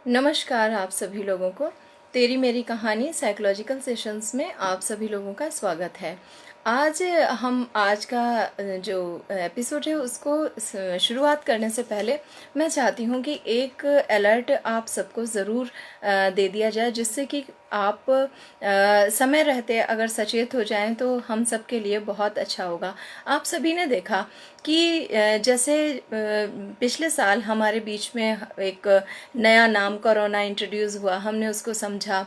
नमस्कार आप सभी लोगों को। तेरी मेरी कहानी साइकोलॉजिकल सेशंस में आप सभी लोगों का स्वागत है। हम आज का जो एपिसोड है उसको शुरुआत करने से पहले मैं चाहती हूँ कि एक अलर्ट आप सबको ज़रूर दे दिया जाए, जिससे कि आप समय रहते अगर सचेत हो जाएं तो हम सब के लिए बहुत अच्छा होगा। आप सभी ने देखा कि जैसे पिछले साल हमारे बीच में एक नया नाम कोरोना इंट्रोड्यूस हुआ, हमने उसको समझा,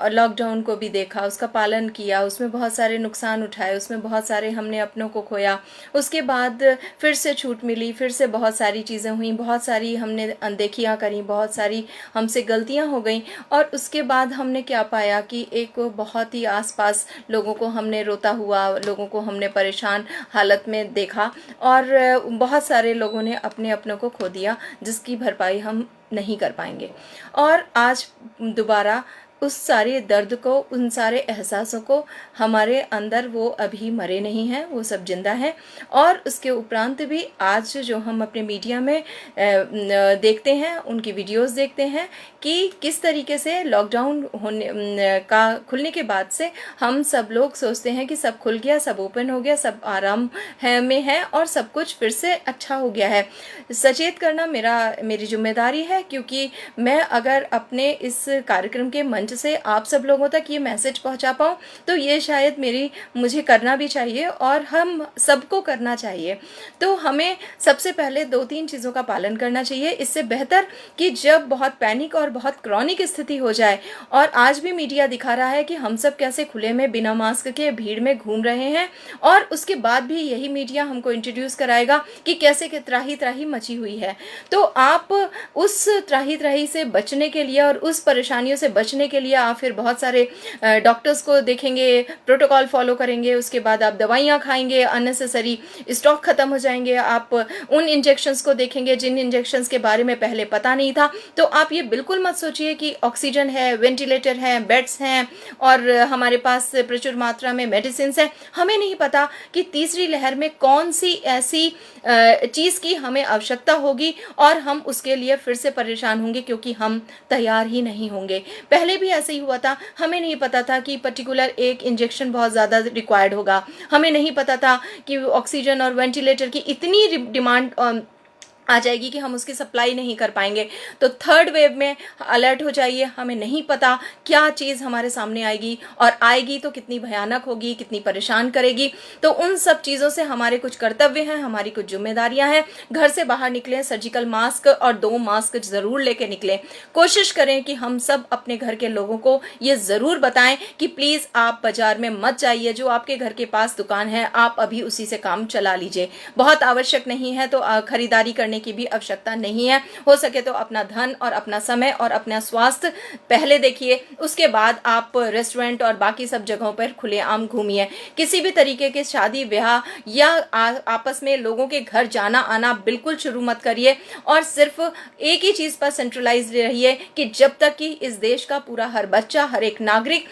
लॉकडाउन को भी देखा, उसका पालन किया, उसमें बहुत सारे नुकसान उठाए, उसमें बहुत सारे हमने अपनों को खोया। उसके बाद फिर से छूट मिली, फिर से बहुत सारी चीज़ें हुई, बहुत सारी हमने अनदेखियाँ करी, बहुत सारी हमसे गलतियाँ हो गई। और उसके बाद हमने क्या पाया कि एक बहुत ही आसपास लोगों को हमने रोता हुआ, लोगों को हमने परेशान हालत में देखा, और बहुत सारे लोगों ने अपने अपनों को खो दिया, जिसकी भरपाई हम नहीं कर पाएंगे। और आज दोबारा उस सारे दर्द को, उन सारे एहसासों को, हमारे अंदर वो अभी मरे नहीं हैं, वो सब जिंदा हैं। और उसके उपरांत भी आज जो हम अपने मीडिया में देखते हैं, उनकी वीडियोस देखते हैं कि किस तरीके से लॉकडाउन का खुलने के बाद से हम सब लोग सोचते हैं कि सब खुल गया, सब ओपन हो गया, सब आराम में है और सब कुछ फिर से अच्छा हो गया है। सचेत करना मेरी जिम्मेदारी है, क्योंकि मैं अगर अपने इस कार्यक्रम के मंच से आप सब लोगों तक ये मैसेज पहुंचा पाऊँ तो ये शायद मुझे करना भी चाहिए और हम सबको करना चाहिए। तो हमें सबसे पहले 2-3 चीज़ों का पालन करना चाहिए। इससे बेहतर कि जब बहुत पैनिक और बहुत क्रॉनिक स्थिति हो जाए, और आज भी मीडिया दिखा रहा है कि हम सब कैसे खुले में बिना मास्क के भीड़ में घूम रहे हैं, और उसके बाद भी यही मीडिया हमको इंट्रोड्यूस कराएगा कि कैसे कि त्राही त्राही मची हुई है। तो आप उस त्राही त्राही से बचने के लिए और उस परेशानियों से बचने के लिए आप फिर बहुत सारे डॉक्टर्स को देखेंगे, प्रोटोकॉल फॉलो करेंगे, उसके बाद आप दवाइयाँ खाएंगे, अननेसेसरी स्टॉक खत्म हो जाएंगे, आप उन इंजेक्शंस को देखेंगे जिन इंजेक्शंस के बारे में पहले पता नहीं था। तो आप ये बिल्कुल मत सोचिए कि ऑक्सीजन है, वेंटिलेटर है, बेड्स हैं और हमारे पास प्रचुर मात्रा में मेडिसिन है। हमें नहीं पता कि तीसरी लहर में कौन सी ऐसी चीज़ की हमें आवश्यकता होगी और हम उसके लिए फिर से परेशान होंगे, क्योंकि हम तैयार ही नहीं होंगे। पहले भी ऐसे ही हुआ था, हमें नहीं पता था कि पर्टिकुलर एक इंजेक्शन बहुत ज़्यादा रिक्वायर्ड होगा, हमें नहीं पता था कि ऑक्सीजन और वेंटिलेटर की इतनी डिमांड आ जाएगी कि हम उसकी सप्लाई नहीं कर पाएंगे। तो थर्ड वेव में अलर्ट हो जाइए। हमें नहीं पता क्या चीज़ हमारे सामने आएगी, और आएगी तो कितनी भयानक होगी, कितनी परेशान करेगी। तो उन सब चीज़ों से हमारे कुछ कर्तव्य हैं, हमारी कुछ जिम्मेदारियां हैं। घर से बाहर निकलें, सर्जिकल मास्क और 2 मास्क ज़रूर लेके निकलें। कोशिश करें कि हम सब अपने घर के लोगों को ये ज़रूर बताएं कि प्लीज़ आप बाज़ार में मत जाइए, जो आपके घर के पास दुकान है आप अभी उसी से काम चला लीजिए। बहुत आवश्यक नहीं है तो खरीदारी करने की भी आवश्यकता नहीं है। हो सके तो अपना धन और अपना समय और अपना स्वास्थ्य पहले देखिए, उसके बाद आप रेस्टोरेंट और बाकी सब जगहों पर खुलेआम घूमिए। किसी भी तरीके के शादी ब्याह या आपस में लोगों के घर जाना आना बिल्कुल शुरू मत करिए, और सिर्फ एक ही चीज पर सेंट्रलाइज रहिए कि जब तक कि इस देश का पूरा हर बच्चा, हर एक नागरिक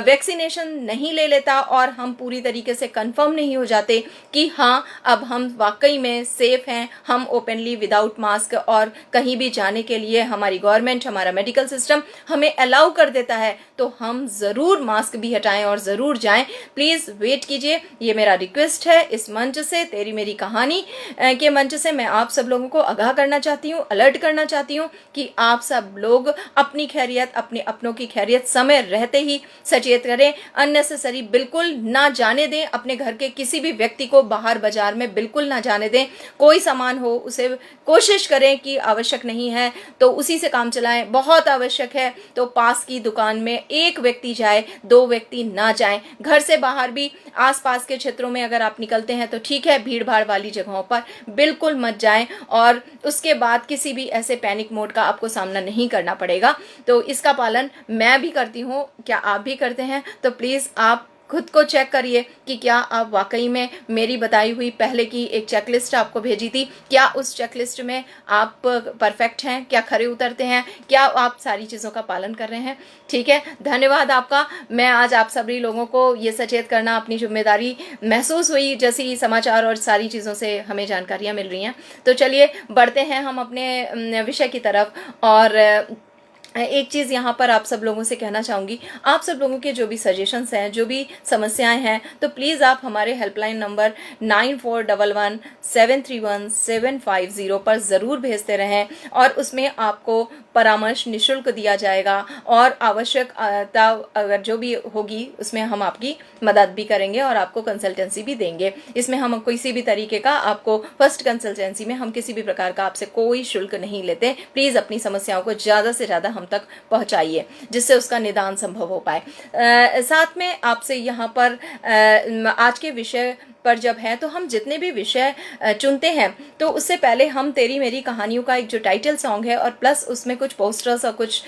वैक्सीनेशन नहीं ले लेता और हम पूरी तरीके से कंफर्म नहीं हो जाते कि हाँ अब हम वाकई में सेफ हैं, हम ओपनली विदाउट मास्क और कहीं भी जाने के लिए हमारी गवर्नमेंट, हमारा मेडिकल सिस्टम हमें अलाउ कर देता है, तो हम ज़रूर मास्क भी हटाएं और ज़रूर जाएं। प्लीज़ वेट कीजिए, ये मेरा रिक्वेस्ट है। इस मंच से, तेरी मेरी कहानी के मंच से मैं आप सब लोगों को आगाह करना चाहती हूँ, अलर्ट करना चाहती हूँ कि आप सब लोग अपनी खैरियत, अपने अपनों की खैरियत समय रहते ही सचेत करें। अननेसेसरी बिल्कुल ना जाने दें, अपने घर के किसी भी व्यक्ति को बाहर बाजार में बिल्कुल ना जाने दें। कोई सामान हो उसे कोशिश करें कि आवश्यक नहीं है तो उसी से काम चलाएं, बहुत आवश्यक है तो पास की दुकान में एक व्यक्ति जाए, 2 व्यक्ति ना जाएं। घर से बाहर भी आसपास के क्षेत्रों में अगर आप निकलते हैं तो ठीक है, भीड़ भाड़ वाली जगहों पर बिल्कुल मत जाएं, और उसके बाद किसी भी ऐसे पैनिक मोड का आपको सामना नहीं करना पड़ेगा। तो इसका पालन मैं भी करती हूँ, क्या आप भी करते हैं? तो प्लीज़ आप खुद को चेक करिए कि क्या आप वाकई में मेरी बताई हुई पहले की एक चेकलिस्ट आपको भेजी थी, क्या उस चेकलिस्ट में आप परफेक्ट हैं, क्या खरे उतरते हैं, क्या आप सारी चीज़ों का पालन कर रहे हैं? ठीक है, धन्यवाद आपका। मैं आज आप सभी लोगों को ये सचेत करना अपनी जिम्मेदारी महसूस हुई, जैसी समाचार और सारी चीज़ों से हमें जानकारियाँ मिल रही हैं। तो चलिए बढ़ते हैं हम अपने विषय की तरफ। और एक चीज़ यहाँ पर आप सब लोगों से कहना चाहूँगी, आप सब लोगों के जो भी सजेशंस हैं, जो भी समस्याएं हैं, तो प्लीज़ आप हमारे हेल्पलाइन नंबर 9411731750 पर ज़रूर भेजते रहें, और उसमें आपको परामर्श निःशुल्क दिया जाएगा, और आवश्यकता अगर जो भी होगी उसमें हम आपकी मदद भी करेंगे और आपको कंसल्टेंसी भी देंगे। इसमें हम किसी भी तरीके का आपको फर्स्ट कंसल्टेंसी में हम किसी भी प्रकार का आपसे कोई शुल्क नहीं लेते। प्लीज़ अपनी समस्याओं को ज़्यादा से ज़्यादा हम तक पहुंचाइए, जिससे उसका निदान संभव हो पाए। साथ में आपसे यहाँ पर आज के विषय पर जब है, तो हम जितने भी विषय चुनते हैं, तो उससे पहले हम तेरी मेरी कहानियों का एक जो टाइटल सॉन्ग है और प्लस उसमें कुछ पोस्टर्स और कुछ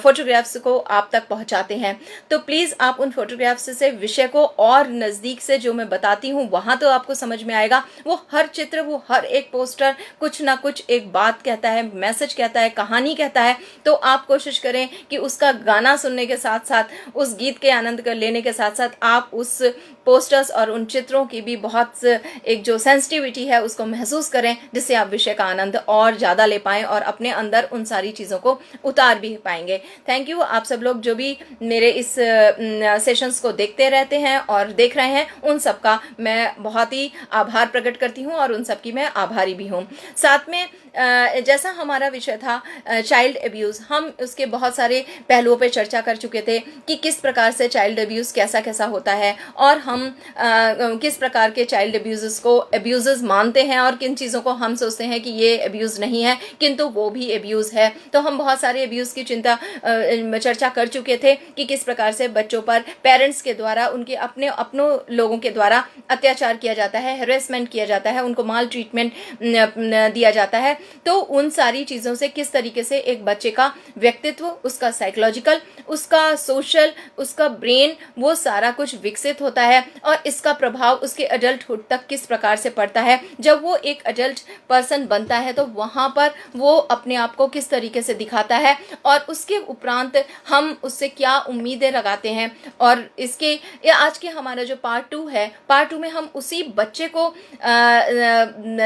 फोटोग्राफ्स को आप तक पहुंचाते हैं। तो प्लीज़ आप उन फोटोग्राफ्स से विषय को और नज़दीक से जो मैं बताती हूँ वहाँ तो आपको समझ में आएगा। वो हर चित्र, वो हर एक पोस्टर कुछ ना कुछ एक बात कहता है, मैसेज कहता है, कहानी कहता है। तो आप कोशिश करें कि उसका गाना सुनने के साथ साथ, उस गीत के आनंद कर लेने के साथ साथ, आप उस पोस्टर्स और उन चित्रों की भी बहुत एक जो सेंसिटिविटी है उसको महसूस करें, जिससे आप विषय का आनंद और ज़्यादा ले पाएं और अपने अंदर उन सारी चीज़ों को उतार भी पाएंगे। थैंक यू आप सब लोग जो भी मेरे इस सेशंस को देखते रहते हैं और देख रहे हैं, उन सब का मैं बहुत ही आभार प्रकट करती हूँ और उन सब की मैं आभारी भी हूँ। साथ में जैसा हमारा विषय था चाइल्ड अब्यूज़, हम उसके बहुत सारे पहलुओं पे चर्चा कर चुके थे कि किस प्रकार से चाइल्ड अब्यूज़ कैसा कैसा होता है, और हम किस प्रकार के चाइल्ड अब्यूज़ को अब्यूज़ मानते हैं, और किन चीज़ों को हम सोचते हैं कि ये अब्यूज़ नहीं है किंतु वो भी अब्यूज़ है। तो हम बहुत सारे अब्यूज़ की चर्चा कर चुके थे कि किस प्रकार से बच्चों पर पेरेंट्स के द्वारा, उनके अपनों लोगों के द्वारा अत्याचार किया जाता है, हेरेसमेंट किया जाता है, उनको माल ट्रीटमेंट दिया जाता है। तो उन सारी चीज़ों से किस तरीके से एक बच्चे का व्यक्तित्व, उसका साइकोलॉजिकल, उसका सोशल, उसका ब्रेन, वो सारा कुछ विकसित होता है, और इसका प्रभाव उसके अडल्टहुड तक किस प्रकार से पड़ता है। जब वो एक अडल्ट पर्सन बनता है तो वहाँ पर वो अपने आप को किस तरीके से दिखाता है, और उसके उपरांत हम उससे क्या उम्मीदें लगाते हैं। और इसके आज के हमारा जो पार्ट 2 है, पार्ट 2 में हम उसी बच्चे को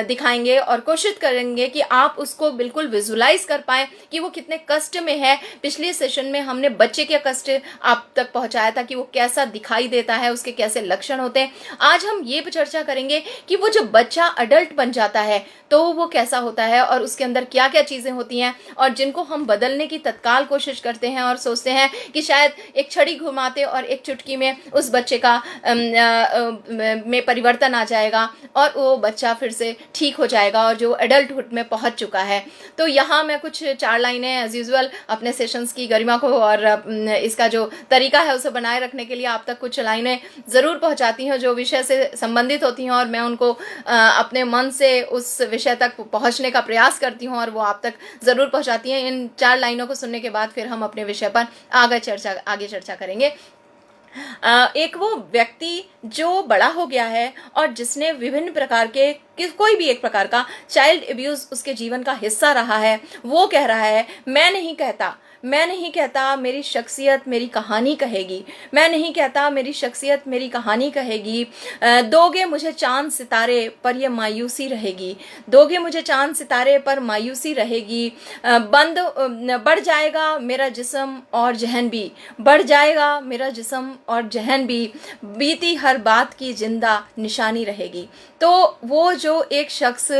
दिखाएंगे और कोशिश करेंगे कि आप उसको बिल्कुल विजुलाइज कर पाएं कि वो कितने कष्ट में है। पिछले सेशन में हमने बच्चे के कष्ट आप तक पहुंचाया था कि वो कैसा दिखाई देता है, उसके कैसे लक्षण होते हैं। आज हम ये चर्चा करेंगे कि वो जो बच्चा अडल्ट बन जाता है तो वो कैसा होता है, और उसके अंदर क्या क्या चीज़ें होती हैं, और जिनको हम बदलने की तत्काल कोशिश करते हैं और सोचते हैं कि शायद एक छड़ी घुमाते और एक चुटकी में उस बच्चे का में परिवर्तन आ जाएगा और वो बच्चा फिर से ठीक हो जाएगा और जो एडल्टहुड में पहुंच चुका है। तो यहाँ मैं कुछ 4 लाइनें एज यूजुअल अपने सेशंस की गरिमा को और इसका जो तरीका है उसे बनाए रखने के लिए आप तक कुछ लाइनें ज़रूर पहुँचाती हैं जो विषय से संबंधित होती हैं, और मैं उनको अपने मन से उस विषय तक पहुँचने का प्रयास करती हूँ और वो आप तक ज़रूर पहुँचाती हैं। इन 4 लाइनों को सुनने के बाद फिर हम अपने विषय पर आगे चर्चा करेंगे। एक वो व्यक्ति जो बड़ा हो गया है और जिसने विभिन्न प्रकार के कोई भी एक प्रकार का चाइल्ड अब्यूज़ उसके जीवन का हिस्सा रहा है, वो कह रहा है, मैं नहीं कहता मेरी शख्सियत मेरी कहानी कहेगी, मैं नहीं कहता मेरी शख्सियत मेरी कहानी कहेगी। दोगे मुझे चांद सितारे पर ये मायूसी रहेगी, दोगे मुझे चांद सितारे पर मायूसी रहेगी। बढ़ जाएगा मेरा जिस्म और जहन भी, बढ़ जाएगा मेरा जिस्म और जहन भी, बीती हर बात की जिंदा निशानी रहेगी। तो वो जो एक शख्स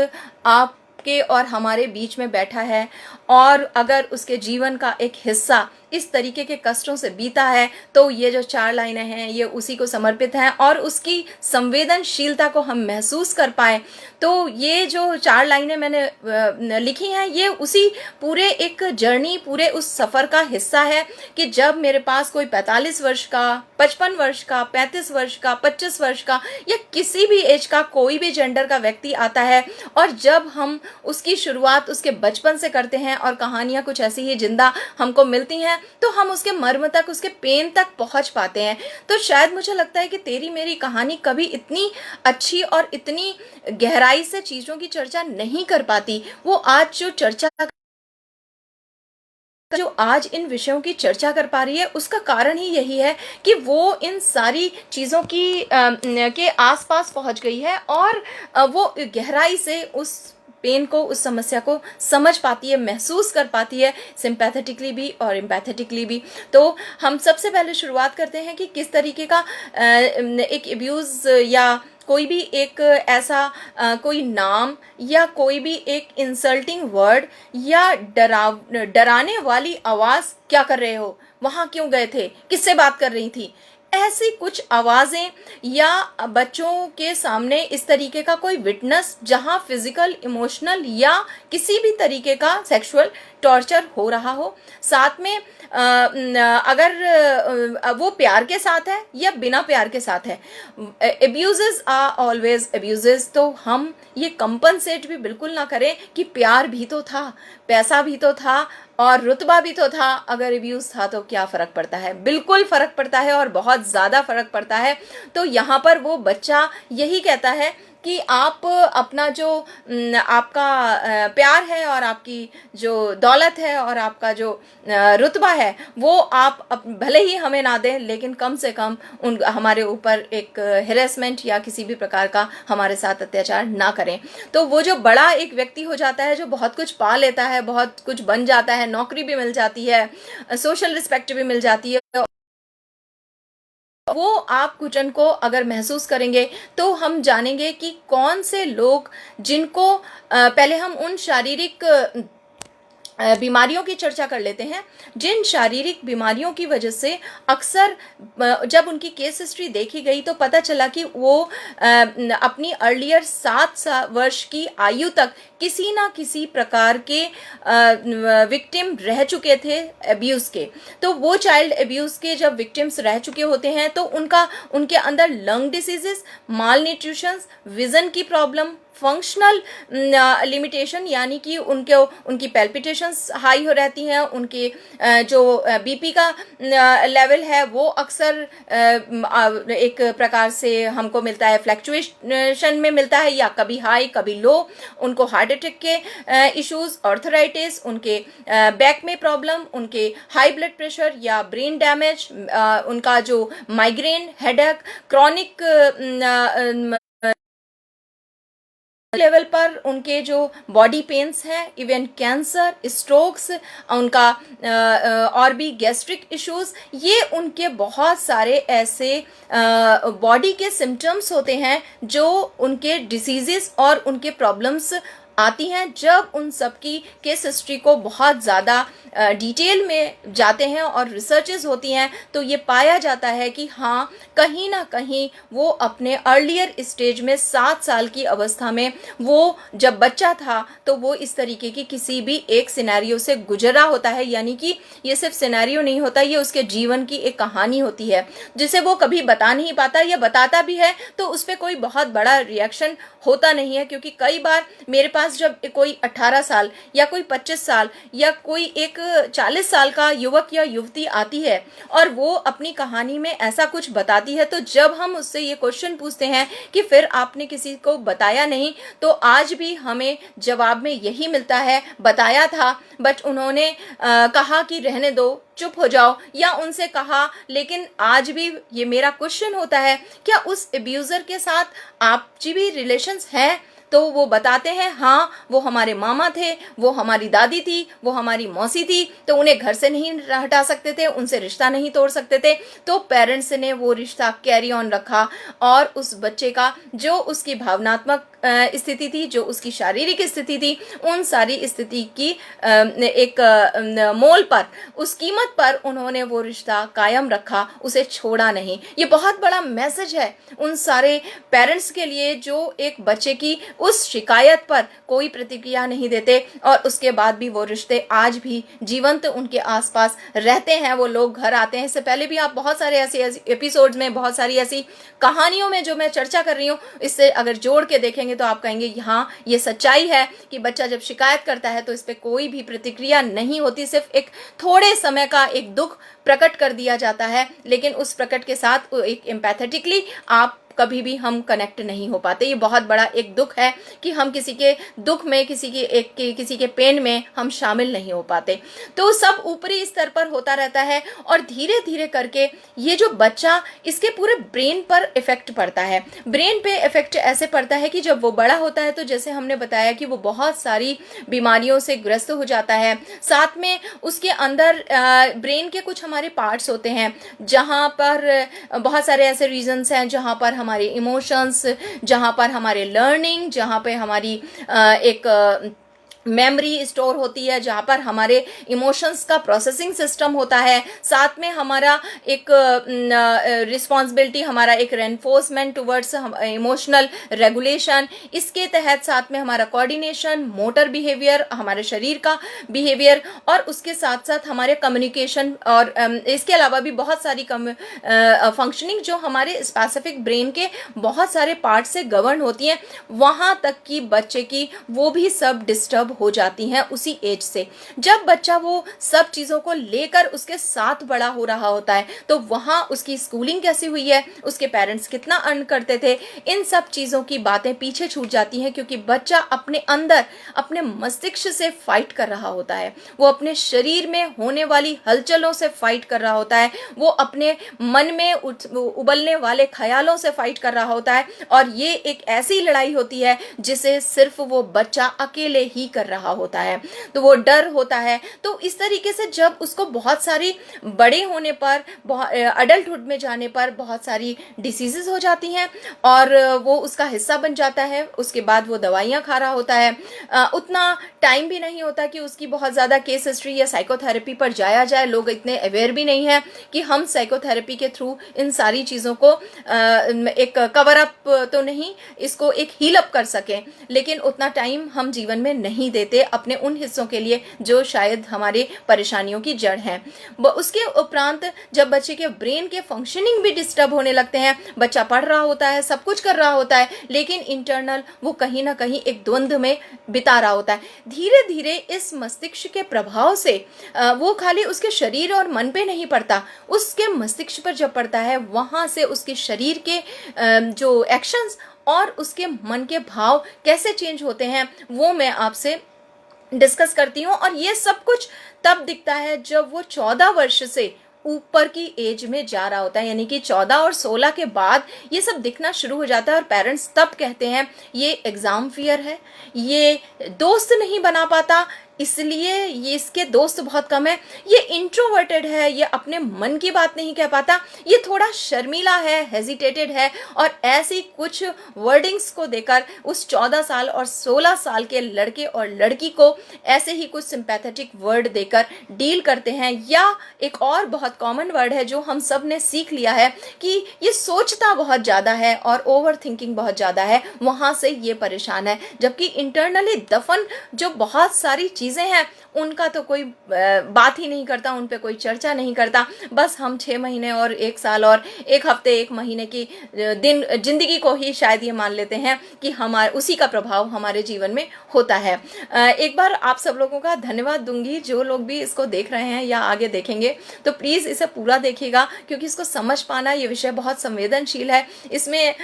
आपके और हमारे बीच में बैठा है और अगर उसके जीवन का एक हिस्सा इस तरीके के कष्टों से बीता है, तो ये जो 4 लाइनें हैं ये उसी को समर्पित हैं, और उसकी संवेदनशीलता को हम महसूस कर पाए। तो ये जो 4 लाइनें मैंने लिखी हैं ये उसी पूरे एक जर्नी, पूरे उस सफ़र का हिस्सा है कि जब मेरे पास कोई 45 वर्ष का, 55 वर्ष का, 35 वर्ष का, 25 वर्ष का या किसी भी एज का कोई भी जेंडर का व्यक्ति आता है, और जब हम उसकी शुरुआत उसके बचपन से करते हैं और कहानियाँ कुछ ऐसी ही जिंदा हमको मिलती हैं, तो हम उसके मर्म तक, उसके पेन तक पहुंच पाते हैं। तो शायद मुझे लगता है कि तेरी मेरी कहानी कभी इतनी अच्छी और इतनी गहराई से चीज़ों की चर्चा नहीं कर पाती। वो आज जो आज इन विषयों की चर्चा कर पा रही है उसका कारण ही यही है कि वो इन सारी चीज़ों की के आसपास पहुंच गई है और वो गहराई से उस पेन को, उस समस्या को समझ पाती है, महसूस कर पाती है, सिंपैथेटिकली भी और एम्पैथेटिकली भी। तो हम सबसे पहले शुरुआत करते हैं कि किस तरीके का एक एब्यूज़ या कोई भी एक ऐसा कोई नाम या कोई भी एक इंसल्टिंग वर्ड या डराने वाली आवाज़ क्या कर रहे हो, वहाँ क्यों गए थे, किससे बात कर रही थी, ऐसी कुछ आवाज़ें या बच्चों के सामने इस तरीके का कोई विटनेस जहाँ फिजिकल, इमोशनल या किसी भी तरीके का सेक्सुअल टॉर्चर हो रहा हो, साथ में अगर वो प्यार के साथ है या बिना प्यार के साथ है। Abuses are always abuses. तो हम ये कंपनसेट भी बिल्कुल ना करें कि प्यार भी तो था, पैसा भी तो था और रुतबा भी तो था, अगर एब्यूज़ था तो क्या फ़र्क पड़ता है। बिल्कुल फ़र्क पड़ता है और बहुत ज़्यादा फ़र्क पड़ता है। तो यहाँ पर वो बच्चा यही कहता है कि आप अपना जो आपका प्यार है और आपकी जो दौलत है और आपका जो रुतबा है वो आप भले ही हमें ना दें, लेकिन कम से कम हमारे ऊपर एक हेरेसमेंट या किसी भी प्रकार का हमारे साथ अत्याचार ना करें। तो वो जो बड़ा एक व्यक्ति हो जाता है, जो बहुत कुछ पा लेता है, बहुत कुछ बन जाता है, नौकरी भी मिल जाती है, सोशल रिस्पेक्ट भी मिल जाती है, वो आप घुटन को अगर महसूस करेंगे तो हम जानेंगे कि कौन से लोग जिनको पहले हम उन शारीरिक बीमारियों की चर्चा कर लेते हैं, जिन शारीरिक बीमारियों की वजह से अक्सर जब उनकी केस हिस्ट्री देखी गई तो पता चला कि वो अपनी अर्लियर 7 वर्ष की आयु तक किसी ना किसी प्रकार के विक्टिम रह चुके थे एब्यूज़ के। तो वो चाइल्ड एब्यूज़ के जब विक्टिम्स रह चुके होते हैं तो उनके अंदर लंग डिसीजेस, माल न्यूट्रिशन, विज़न की प्रॉब्लम, फंक्शनल लिमिटेशन यानी कि उनकी पैल्पिटेशंस हाई हो रहती हैं, उनके जो बीपी का लेवल है वो अक्सर एक प्रकार से हमको मिलता है, फ्लैक्चुएशन में मिलता है, या कभी हाई कभी लो। उनको हार्ट अटैक के इश्यूज, ऑर्थराइटिस, उनके बैक में प्रॉब्लम, उनके हाई ब्लड प्रेशर या ब्रेन डैमेज, उनका जो माइग्रेन, हेडेक, क्रॉनिक लेवल पर उनके जो बॉडी पेन्स हैं, इवन कैंसर, स्ट्रोक्स, उनका और भी गैस्ट्रिक इश्यूज, ये उनके बहुत सारे ऐसे बॉडी के सिम्टम्स होते हैं जो उनके डिसीजेस और उनके प्रॉब्लम्स आती हैं। जब उन सब की केस हिस्ट्री को बहुत ज़्यादा डिटेल में जाते हैं और रिसर्चेस होती हैं तो ये पाया जाता है कि हाँ, कहीं ना कहीं वो अपने अर्लियर स्टेज में 7 साल की अवस्था में वो जब बच्चा था तो वो इस तरीके की किसी भी एक सिनेरियो से गुजरा होता है। यानी कि ये सिर्फ सिनेरियो नहीं होता, ये उसके जीवन की एक कहानी होती है जिसे वो कभी बता नहीं पाता, या बताता भी है तो उस पर कोई बहुत बड़ा रिएक्शन होता नहीं है। क्योंकि कई बार मेरे पास जब कोई 18 साल या कोई 25 साल या कोई एक 40 साल का युवक या युवती आती है और वो अपनी कहानी में ऐसा कुछ बताती है, तो जब हम उससे ये क्वेश्चन पूछते हैं कि फिर आपने किसी को बताया नहीं, तो आज भी हमें जवाब में यही मिलता है, बताया था बट उन्होंने कहा कि रहने दो, चुप हो जाओ, या उनसे कहा। लेकिन आज भी ये मेरा क्वेश्चन होता है, क्या उस एब्यूज़र के साथ आपकी भी रिलेशंस हैं? तो वो बताते हैं हाँ, वो हमारे मामा थे, वो हमारी दादी थी, वो हमारी मौसी थी, तो उन्हें घर से नहीं हटा सकते थे, उनसे रिश्ता नहीं तोड़ सकते थे, तो पेरेंट्स ने वो रिश्ता कैरी ऑन रखा और उस बच्चे का जो उसकी भावनात्मक स्थिति थी, जो उसकी शारीरिक स्थिति थी, उन सारी स्थिति की एक मोल पर, उस कीमत पर उन्होंने वो रिश्ता कायम रखा, उसे छोड़ा नहीं। ये बहुत बड़ा मैसेज है उन सारे पेरेंट्स के लिए जो एक बच्चे की उस शिकायत पर कोई प्रतिक्रिया नहीं देते और उसके बाद भी वो रिश्ते आज भी जीवंत उनके आसपास रहते हैं। वो लोग घर आते हैं। इससे पहले भी आप बहुत सारे ऐसे एपिसोड्स में, बहुत सारी ऐसी कहानियों में जो मैं चर्चा कर रही हूँ, इससे अगर जोड़ के देखेंगे तो आप कहेंगे हाँ, ये सच्चाई है कि बच्चा जब शिकायत करता है तो इस पर कोई भी प्रतिक्रिया नहीं होती, सिर्फ एक थोड़े समय का एक दुख प्रकट कर दिया जाता है, लेकिन उस प्रकट के साथ एक एम्पैथेटिकली आप कभी भी हम कनेक्ट नहीं हो पाते। ये बहुत बड़ा एक दुख है कि हम किसी के दुख में, किसी के पेन में हम शामिल नहीं हो पाते। तो सब ऊपरी स्तर पर होता रहता है और धीरे धीरे करके ये जो बच्चा, इसके पूरे ब्रेन पर इफेक्ट पड़ता है। ब्रेन पे इफेक्ट ऐसे पड़ता है कि जब वो बड़ा होता है तो जैसे हमने बताया कि वो बहुत सारी बीमारियों से ग्रस्त हो जाता है। साथ में उसके अंदर ब्रेन के कुछ हमारे पार्ट्स होते हैं जहाँ पर बहुत सारे ऐसे रीजन्स हैं जहाँ पर हमारे इमोशंस, जहाँ पर हमारे लर्निंग, जहाँ पे हमारी एक मेमोरी स्टोर होती है, जहाँ पर हमारे इमोशंस का प्रोसेसिंग सिस्टम होता है। साथ में हमारा एक रिस्पॉन्सिबिलिटी, हमारा एक रेनफोर्समेंट टुवर्ड्स इमोशनल रेगुलेशन, इसके तहत साथ में हमारा कोऑर्डिनेशन, मोटर बिहेवियर, हमारे शरीर का बिहेवियर, और उसके साथ साथ हमारे कम्युनिकेशन, और इसके अलावा भी बहुत सारी फंक्शनिंग जो हमारे स्पेसिफिक ब्रेन के बहुत सारे पार्ट से गवर्न होती हैं, वहाँ तक कि बच्चे की वो भी सब डिस्टर्ब हो जाती हैं उसी एज से। जब बच्चा वो सब चीज़ों को लेकर उसके साथ बड़ा हो रहा होता है तो वहाँ उसकी स्कूलिंग कैसी हुई है, उसके पेरेंट्स कितना अर्न करते थे, इन सब चीज़ों की बातें पीछे छूट जाती हैं, क्योंकि बच्चा अपने अंदर, अपने मस्तिष्क से फाइट कर रहा होता है। वो अपने शरीर में होने वाली हलचलों से फाइट कर रहा होता है, वो अपने मन में उबलने वाले ख्यालों से फाइट कर रहा होता है, और ये एक ऐसी लड़ाई होती है जिसे सिर्फ वो बच्चा अकेले ही कर रहा होता है। तो वो डर होता है। तो इस तरीके से जब उसको बहुत सारी बड़े होने पर, अडल्टहुड में जाने पर बहुत सारी डिसीजेस हो जाती हैं और वो उसका हिस्सा बन जाता है। उसके बाद वो दवाइयाँ खा रहा होता है। उतना टाइम भी नहीं होता कि उसकी बहुत ज़्यादा केस हिस्ट्री या साइकोथेरेपी पर जाया जाए। लोग इतने अवेयर भी नहीं है कि हम साइकोथेरेपी के थ्रू इन सारी चीज़ों को एक कवर अप तो नहीं, इसको एक हील अप कर सकें, लेकिन उतना टाइम हम जीवन में नहीं देते अपने उन हिस्सों के लिए जो शायद हमारे परेशानियों की जड़ है। उसके उपरांत जब बच्चे के ब्रेन के फंक्शनिंग भी डिस्टर्ब होने लगते हैं, बच्चा पढ़ रहा होता है, सब कुछ कर रहा होता है, लेकिन इंटरनल वो कहीं ना कहीं एक द्वंद्व में बिता रहा होता है। धीरे धीरे इस मस्तिष्क के प्रभाव से वो खाली उसके शरीर और मन पे नहीं पड़ता, उसके मस्तिष्क पर जब पड़ता है वहां से उसके शरीर के जो एक्शंस और उसके मन के भाव कैसे चेंज होते हैं वो मैं आपसे डिस्कस करती हूँ। और ये सब कुछ तब दिखता है जब वो 14 वर्ष से ऊपर की एज में जा रहा होता है, यानी कि 14 और 16 के बाद ये सब दिखना शुरू हो जाता है। और पेरेंट्स तब कहते हैं ये एग्जाम फियर है, ये दोस्त नहीं बना पाता, इसलिए ये इसके दोस्त बहुत कम है, ये इंट्रोवर्टेड है, ये अपने मन की बात नहीं कह पाता, ये थोड़ा शर्मीला है, हेजिटेटेड है, और ऐसी कुछ वर्डिंग्स को देकर उस 14 साल और 16 साल के लड़के और लड़की को ऐसे ही कुछ सिंपैथेटिक वर्ड देकर डील करते हैं। या एक और बहुत कॉमन वर्ड है जो हम सब ने सीख लिया है कि ये सोचता बहुत ज़्यादा है और ओवर थिंकिंग बहुत ज़्यादा है, वहाँ से ये परेशान है। जबकि इंटरनली दफन जो बहुत सारी चीज़ें हैं उनका तो कोई बात ही नहीं करता, उन पे कोई चर्चा नहीं करता। बस हम 6 महीने और 1 साल और 1 हफ्ते 1 महीने की दिन जिंदगी को ही शायद ये मान लेते हैं कि हमारे उसी का प्रभाव हमारे जीवन में होता है। एक बार आप सब लोगों का धन्यवाद दूंगी, जो लोग भी इसको देख रहे हैं या आगे देखेंगे तो प्लीज़ इसे पूरा देखिएगा, क्योंकि इसको समझ पाना ये विषय बहुत संवेदनशील है। इसमें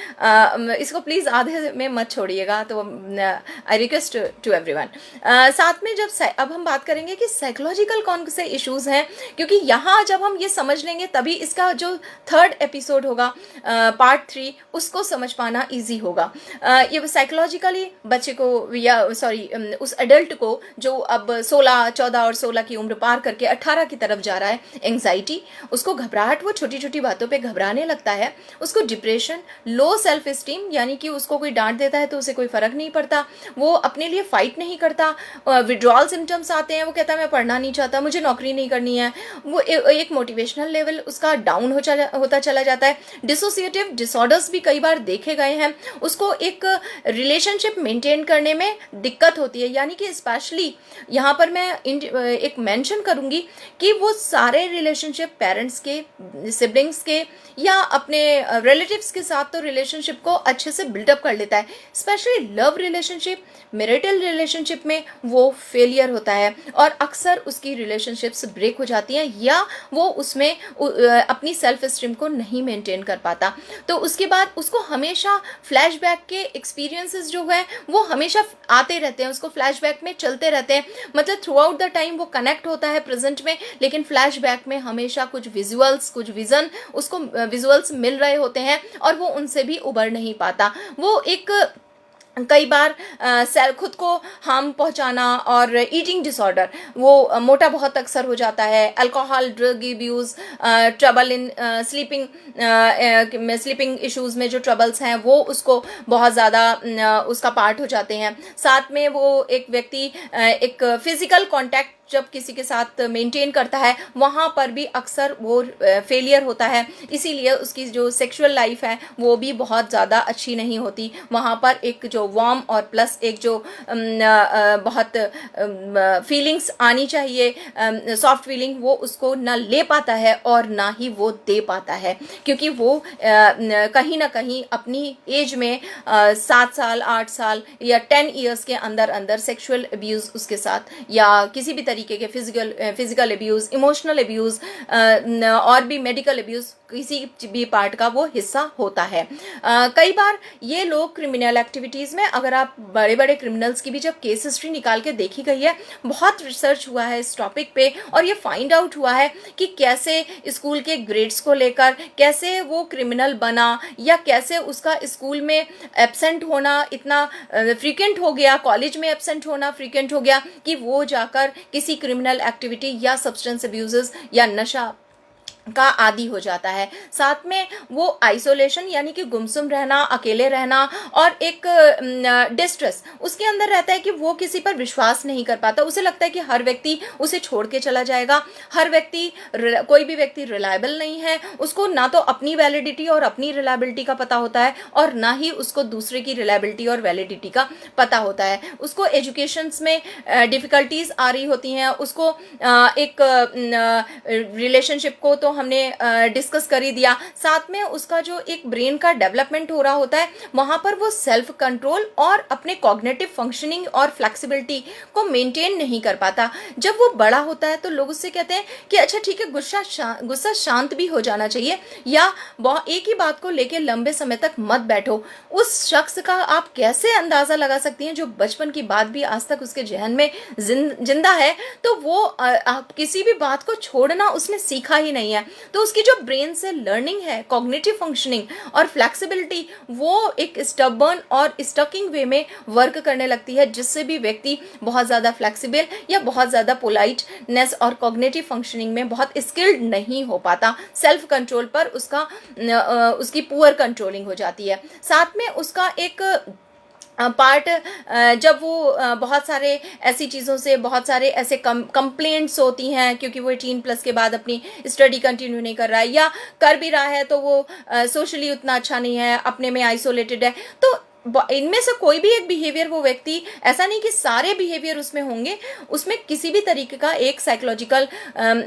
इसको प्लीज़ आधे में मत छोड़िएगा। तो आई रिक्वेस्ट टू एवरीवन। साथ में जब अब हम बात करेंगे कि साइकोलॉजिकल कौन से इश्यूज हैं, क्योंकि यहाँ जब हम ये समझ लेंगे तभी इसका जो 3rd एपिसोड होगा पार्ट 3 उसको समझ पाना इजी होगा। ये साइकोलॉजिकली बच्चे को या उस एडल्ट को जो अब 14 और 16 की उम्र पार करके 18 की तरफ जा रहा है, एंग्जाइटी, उसको घबराहट, वो छोटी छोटी बातों पे घबराने लगता है, उसको डिप्रेशन, लो सेल्फ एस्टीम, यानी कि उसको कोई डांट देता है तो उसे कोई फर्क नहीं पड़ता, वो अपने लिए फाइट नहीं करता, विड्रॉल सिम्टम्स आते हैं, वो कहता है मैं पढ़ना नहीं चाहता, मुझे नौकरी नहीं करनी है, वो एक मोटिवेशनल लेवल उसका डाउन होता चला जाता है। डिसोसिएटिव डिसऑर्डर्स भी कई बार देखे गए हैं, उसको एक रिलेशनशिप मेंटेन करने में दिक्कत होती है, यानी कि स्पेशली यहाँ पर मैं एक मेंशन करूँगी कि वो सारे रिलेशनशिप पेरेंट्स के, सिबलिंग्स के या अपने रिलेटिव्स के साथ तो रिलेशनशिप को अच्छे से बिल्डअप कर लेता है, specially love relationship, marital relationship में वो फेलियर फेलियर होता है और अक्सर उसकी रिलेशनशिप्स ब्रेक हो जाती हैं या वो उसमें अपनी सेल्फ एस्टीम को नहीं मेंटेन कर पाता। तो उसके बाद उसको हमेशा फ्लैशबैक के एक्सपीरियंसेस जो है वो हमेशा आते रहते हैं, उसको फ्लैशबैक में चलते रहते हैं, मतलब थ्रू आउट द टाइम वो कनेक्ट होता है प्रेजेंट में, लेकिन फ्लैशबैक में हमेशा कुछ विजुअल्स, कुछ विजन उसको विजुअल्स मिल रहे होते हैं और वो उनसे भी उबर नहीं पाता। वो एक कई बार सेल खुद को हार्म पहुंचाना और ईटिंग डिसऑर्डर, वो मोटा बहुत अक्सर हो जाता है, alcohol, drug abuse, trouble in sleeping issues में जो ट्रबल्स हैं वो उसको बहुत ज़्यादा उसका पार्ट हो जाते हैं। साथ में वो एक व्यक्ति एक फिज़िकल कांटेक्ट जब किसी के साथ मेंटेन करता है वहाँ पर भी अक्सर वो फेलियर होता है, इसीलिए उसकी जो सेक्सुअल लाइफ है वो भी बहुत ज़्यादा अच्छी नहीं होती। वहाँ पर एक जो वार्म और प्लस एक जो बहुत फीलिंग्स आनी चाहिए, सॉफ्ट फीलिंग, वो उसको ना ले पाता है और ना ही वो दे पाता है, क्योंकि वो कहीं ना कहीं अपनी एज में 7 साल 8 साल या 10 ईयर्स के अंदर अंदर सेक्सुअल अब्यूज़ उसके साथ या किसी भी तरीके के फिजिकल अब्यूज़, इमोशनल अब्यूज़ और भी मेडिकल अब्यूज़ किसी भी पार्ट का वो हिस्सा होता है। कई बार ये लोग क्रिमिनल एक्टिविटीज़ में, अगर आप बड़े बड़े क्रिमिनल्स की भी जब केस हिस्ट्री निकाल के देखी गई है, बहुत रिसर्च हुआ है इस टॉपिक पे और ये फाइंड आउट हुआ है कि कैसे स्कूल के ग्रेड्स को लेकर कैसे वो क्रिमिनल बना या कैसे उसका स्कूल में एब्सेंट होना इतना फ्रीक्वेंट हो गया, कॉलेज में एब्सेंट होना फ्रीक्वेंट हो गया कि वो जाकर किसी क्रिमिनल एक्टिविटी या सब्सटेंस अब्यूजेस या नशा का आदि हो जाता है। साथ में वो आइसोलेशन यानी कि गुमसुम रहना, अकेले रहना और एक डिस्ट्रेस उसके अंदर रहता है कि वो किसी पर विश्वास नहीं कर पाता। उसे लगता है कि हर व्यक्ति उसे छोड़ के चला जाएगा, हर व्यक्ति, कोई भी व्यक्ति रिलायबल नहीं है, उसको ना तो अपनी वैलिडिटी और अपनी रिलायबिलिटी का पता होता है और ना ही उसको दूसरे की रिलायबिलिटी और वैलिडिटी का पता होता है। उसको एजुकेशंस में डिफ़िकल्टीज आ रही होती हैं, उसको एक रिलेशनशिप को तो हमने डिस्कस कर ही दिया, साथ में उसका जो एक ब्रेन का डेवलपमेंट हो रहा होता है वहां पर वो सेल्फ कंट्रोल और अपने कॉग्निटिव फंक्शनिंग और फ्लेक्सिबिलिटी को मेंटेन नहीं कर पाता। जब वो बड़ा होता है तो लोग उससे कहते हैं कि अच्छा ठीक है, गुस्सा शांत भी हो जाना चाहिए या एक ही बात को लेकर लंबे समय तक मत बैठो। उस शख्स का आप कैसे अंदाजा लगा सकती हैं जो बचपन की बात भी आज तक उसके जहन में जिंदा है, तो वो किसी भी बात को छोड़ना उसने सीखा ही नहीं है। तो उसकी जो ब्रेन से लर्निंग है, कॉग्निटिव फंक्शनिंग और फ्लेक्सिबिलिटी, वो एक स्टबर्न और स्टकिंग वे में वर्क करने लगती है, जिससे भी व्यक्ति बहुत ज़्यादा फ्लेक्सिबल या बहुत ज़्यादा पोलाइटनेस और कॉग्निटिव फंक्शनिंग में बहुत स्किल्ड नहीं हो पाता। सेल्फ कंट्रोल पर उसकी पुअर कंट्रोलिंग हो जाती है। साथ में उसका एक पार्ट जब वो बहुत सारे ऐसी चीज़ों से, बहुत सारे ऐसे कंप्लेंट्स होती हैं क्योंकि वो 18+ के बाद अपनी स्टडी कंटिन्यू नहीं कर रहा है या कर भी रहा है तो वो सोशली उतना अच्छा नहीं है, अपने में आइसोलेटेड है, तो इनमें से कोई भी एक बिहेवियर वो व्यक्ति, ऐसा नहीं कि सारे बिहेवियर उसमें होंगे, उसमें किसी भी तरीके का एक साइकोलॉजिकल,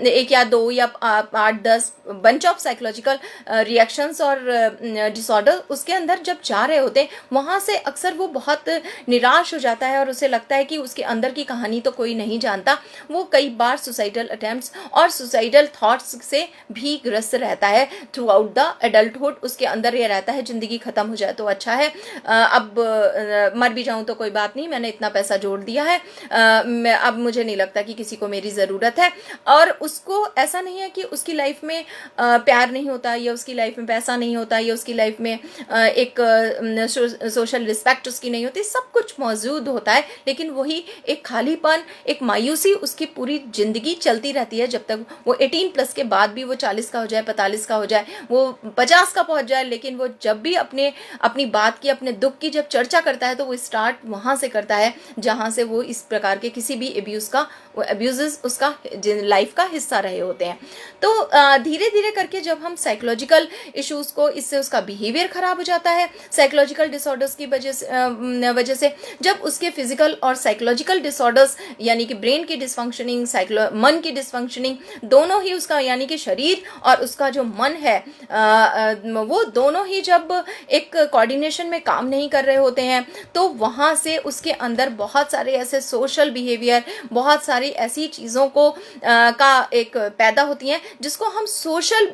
एक या दो या 8-10 बंच ऑफ साइकोलॉजिकल रिएक्शंस और डिसऑर्डर उसके अंदर जब जा रहे होते हैं, वहाँ से अक्सर वो बहुत निराश हो जाता है और उसे लगता है कि उसके अंदर की कहानी तो कोई नहीं जानता। वो कई बार सुसाइडल अटेम्प्ट्स और सुसाइडल थॉट्स से भी ग्रस्त रहता है थ्रू आउट द एडल्टहुड। उसके अंदर ये रहता है ज़िंदगी ख़त्म हो जाए तो अच्छा है, अब मर भी जाऊं तो कोई बात नहीं, मैंने इतना पैसा जोड़ दिया है, अब मुझे नहीं लगता कि किसी को मेरी ज़रूरत है। और उसको ऐसा नहीं है कि उसकी लाइफ में प्यार नहीं होता या उसकी लाइफ में पैसा नहीं होता या उसकी लाइफ में एक सोशल रिस्पेक्ट उसकी नहीं होती, सब कुछ मौजूद होता है, लेकिन वही एक खालीपन, एक मायूसी उसकी पूरी ज़िंदगी चलती रहती है जब तक वो 18+ के बाद भी वो 40 का हो जाए, 45 का हो जाए, वो 50 का पहुंच जाए, लेकिन वो जब भी अपनी बात की, अपने दुख की जब चर्चा करता है तो वो स्टार्ट वहाँ से करता है जहाँ से वो इस प्रकार के किसी भी अब्यूज़ उसका लाइफ का हिस्सा रहे होते हैं। तो धीरे धीरे करके जब हम साइकोलॉजिकल इश्यूज़ को, इससे उसका बिहेवियर ख़राब हो जाता है, साइकोलॉजिकल डिसऑर्डर्स की वजह से जब उसके फिजिकल और साइकोलॉजिकल डिसऑर्डर्स यानी कि ब्रेन की डिसफंक्शनिंग, मन की डिसफंक्शनिंग, दोनों ही उसका यानी कि शरीर और उसका जो मन है वो दोनों ही जब एक कोऑर्डिनेशन में काम नहीं नहीं कर रहे होते हैं, तो वहाँ से उसके अंदर बहुत सारे ऐसे सोशल बिहेवियर, बहुत सारी ऐसी चीज़ों को का एक पैदा होती हैं जिसको हम सोशल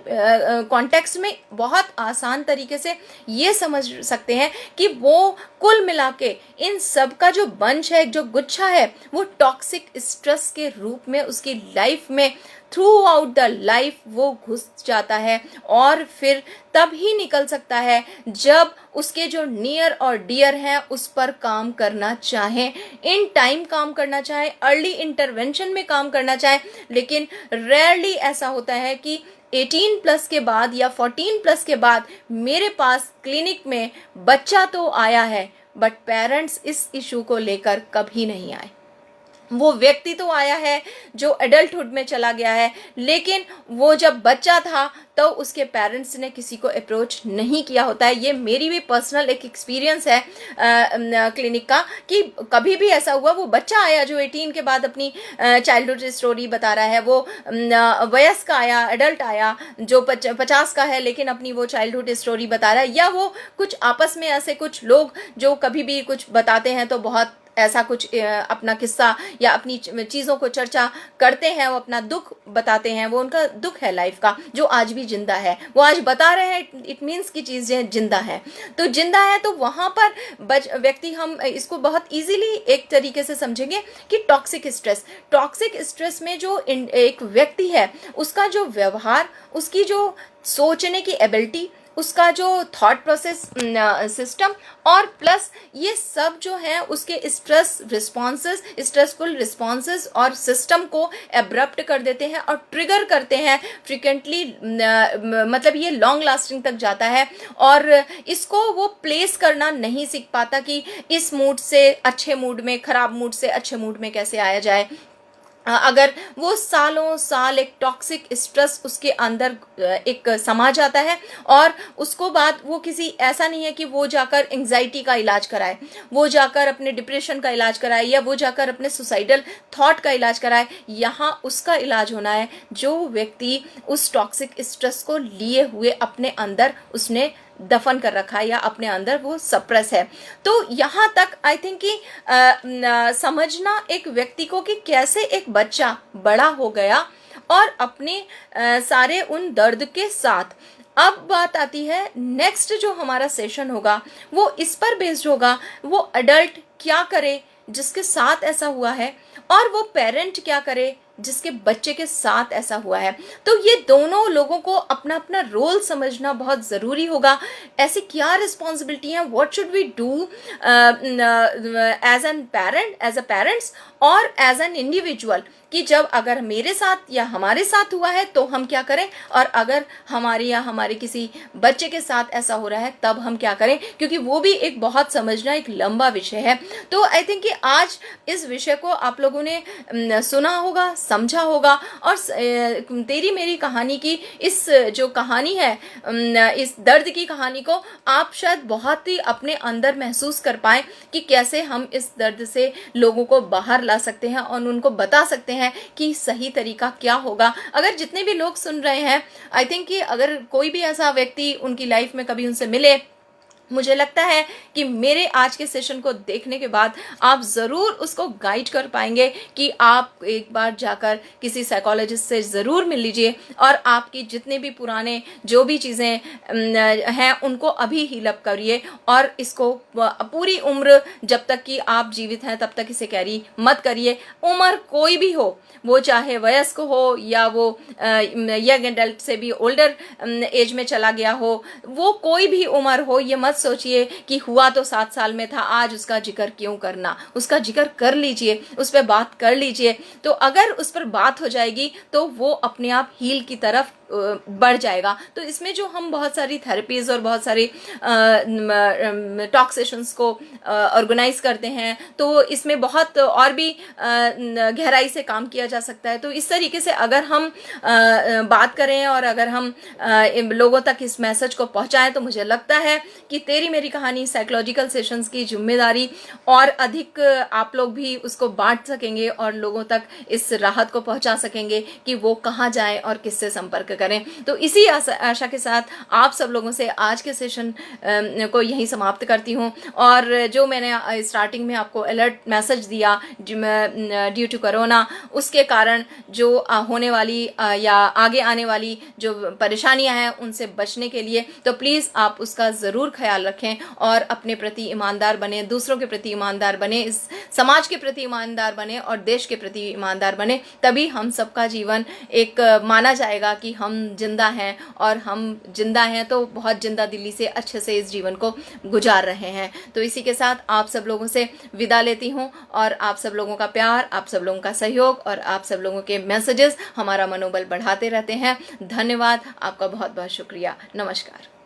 कॉन्टेक्स्ट में बहुत आसान तरीके से ये समझ सकते हैं कि वो कुल मिला के इन सब का जो बंच है, जो गुच्छा है, वो टॉक्सिक स्ट्रेस के रूप में उसकी लाइफ में थ्रू आउट द लाइफ वो घुस जाता है, और फिर तब ही निकल सकता है जब उसके जो नियर और डियर हैं उस पर काम करना चाहें, इन टाइम काम करना चाहें, अर्ली इंटरवेंशन में काम करना चाहें। लेकिन रेयरली ऐसा होता है कि 18 प्लस के बाद या 14 प्लस के बाद मेरे पास क्लिनिक में बच्चा तो आया है, बट पेरेंट्स इस इशू को लेकर कभी नहीं आए। वो व्यक्ति तो आया है जो एडल्टहुड में चला गया है, लेकिन वो जब बच्चा था तो उसके पेरेंट्स ने किसी को अप्रोच नहीं किया होता है। ये मेरी भी पर्सनल एक एक्सपीरियंस है क्लिनिक का, कि कभी भी ऐसा हुआ वो बच्चा आया जो 18 के बाद अपनी चाइल्डहुड स्टोरी बता रहा है, वो वयस्क आया, एडल्ट आया जो 50 का है लेकिन अपनी वो चाइल्डहुड स्टोरी बता रहा है, या वो कुछ आपस में ऐसे कुछ लोग जो कभी भी कुछ बताते हैं तो बहुत ऐसा कुछ अपना किस्सा या अपनी चीज़ों को चर्चा करते हैं, वो अपना दुख बताते हैं, वो उनका दुख है लाइफ का जो आज भी जिंदा है, वो आज बता रहे हैं, इट मीन्स की चीज़ें जिंदा है। तो जिंदा है तो वहाँ पर व्यक्ति, हम इसको बहुत इजीली एक तरीके से समझेंगे कि टॉक्सिक स्ट्रेस में जो एक व्यक्ति है उसका जो व्यवहार, उसकी जो सोचने की एबिलिटी, उसका जो थॉट प्रोसेस सिस्टम, और प्लस ये सब जो है उसके स्ट्रेसफुल रिस्पॉन्सेस और सिस्टम को एब्रप्ट कर देते हैं और ट्रिगर करते हैं फ्रिक्वेंटली, मतलब ये लॉन्ग लास्टिंग तक जाता है, और इसको वो प्लेस करना नहीं सीख पाता कि इस मूड से अच्छे मूड में, खराब मूड से अच्छे मूड में कैसे आया जाए। अगर वो सालों साल एक टॉक्सिक स्ट्रेस उसके अंदर एक समा जाता है, और उसको बाद वो किसी, ऐसा नहीं है कि वो जाकर एंग्जाइटी का इलाज कराए, वो जाकर अपने डिप्रेशन का इलाज कराए, या वो जाकर अपने सुसाइडल थॉट का इलाज कराए। यहाँ उसका इलाज होना है जो व्यक्ति उस टॉक्सिक स्ट्रेस को लिए हुए अपने अंदर उसने दफन कर रखा है या अपने अंदर वो सप्रेस है। तो यहाँ तक आई थिंक कि समझना एक व्यक्ति को कि कैसे एक बच्चा बड़ा हो गया और अपने सारे उन दर्द के साथ। अब बात आती है नेक्स्ट जो हमारा सेशन होगा वो इस पर बेस्ड होगा, वो अडल्ट क्या करे जिसके साथ ऐसा हुआ है, और वो पेरेंट क्या करे जिसके बच्चे के साथ ऐसा हुआ है। तो ये दोनों लोगों को अपना अपना रोल समझना बहुत ज़रूरी होगा। ऐसी क्या रिस्पॉन्सिबिलिटी है, what should we do as an parent, as a parents और एज एन इंडिविजुअल, कि जब अगर मेरे साथ या हमारे साथ हुआ है तो हम क्या करें, और अगर हमारे या हमारे किसी बच्चे के साथ ऐसा हो रहा है तब हम क्या करें, क्योंकि वो भी एक बहुत समझना एक लंबा विषय है। तो आई थिंक कि आज इस विषय को आप लोगों ने सुना होगा, समझा होगा, और तेरी मेरी कहानी की इस जो कहानी है, इस दर्द की कहानी को आप शायद बहुत ही अपने अंदर महसूस कर पाएं कि कैसे हम इस दर्द से लोगों को बाहर ला सकते हैं और उनको बता सकते हैं कि सही तरीका क्या होगा। अगर जितने भी लोग सुन रहे हैं, आई थिंक कि अगर कोई भी ऐसा व्यक्ति उनकी लाइफ में कभी उनसे मिले, मुझे लगता है कि मेरे आज के सेशन को देखने के बाद आप ज़रूर उसको गाइड कर पाएंगे कि आप एक बार जाकर किसी साइकोलॉजिस्ट से ज़रूर मिल लीजिए, और आपकी जितने भी पुराने जो भी चीज़ें हैं उनको अभी हील अप करिए, और इसको पूरी उम्र जब तक कि आप जीवित हैं तब तक इसे कैरी मत करिए। उम्र कोई भी हो, वो चाहे वयस्क हो या वो यंग एडल्ट से भी ओल्डर एज में चला गया हो, वो कोई भी उम्र हो, ये मत सोचिए कि हुआ तो 7 साल में था, आज उसका जिक्र क्यों करना। उसका जिक्र कर लीजिए, उस पर बात कर लीजिए, तो अगर उस पर बात हो जाएगी तो वो अपने आप हील की तरफ बढ़ जाएगा। तो इसमें जो हम बहुत सारी थेरेपीज और बहुत सारी टॉक सेशंस को ऑर्गेनाइज करते हैं, तो इसमें बहुत और भी गहराई से काम किया जा सकता है। तो इस तरीके से अगर हम बात करें और अगर हम लोगों तक इस मैसेज को पहुंचाएं, तो मुझे लगता है कि तेरी मेरी कहानी साइकोलॉजिकल सेशंस की जिम्मेदारी और अधिक आप लोग भी उसको बांट सकेंगे और लोगों तक इस राहत को पहुंचा सकेंगे कि वो कहाँ जाएं और किससे संपर्क करें। तो इसी आशा के साथ आप सब लोगों से आज के सेशन को यहीं समाप्त करती हूँ। और जो मैंने स्टार्टिंग में आपको अलर्ट मैसेज दिया ड्यू टू कोरोना, उसके कारण जो होने वाली या आगे आने वाली जो परेशानियां हैं उनसे बचने के लिए तो प्लीज़ आप उसका ज़रूर ख्याल रखें और अपने प्रति ईमानदार बने, दूसरों के प्रति ईमानदार बने, इस समाज के प्रति ईमानदार बने और देश के प्रति ईमानदार बने। तभी हम सबका जीवन एक माना जाएगा कि हम जिंदा हैं, और हम जिंदा हैं तो बहुत जिंदा दिली से अच्छे से इस जीवन को गुजार रहे हैं। तो इसी के साथ आप सब लोगों से विदा लेती हूँ, और आप सब लोगों का प्यार, आप सब लोगों का सहयोग और आप सब लोगों के मैसेजेस हमारा मनोबल बढ़ाते रहते हैं। धन्यवाद, आपका बहुत बहुत शुक्रिया। नमस्कार।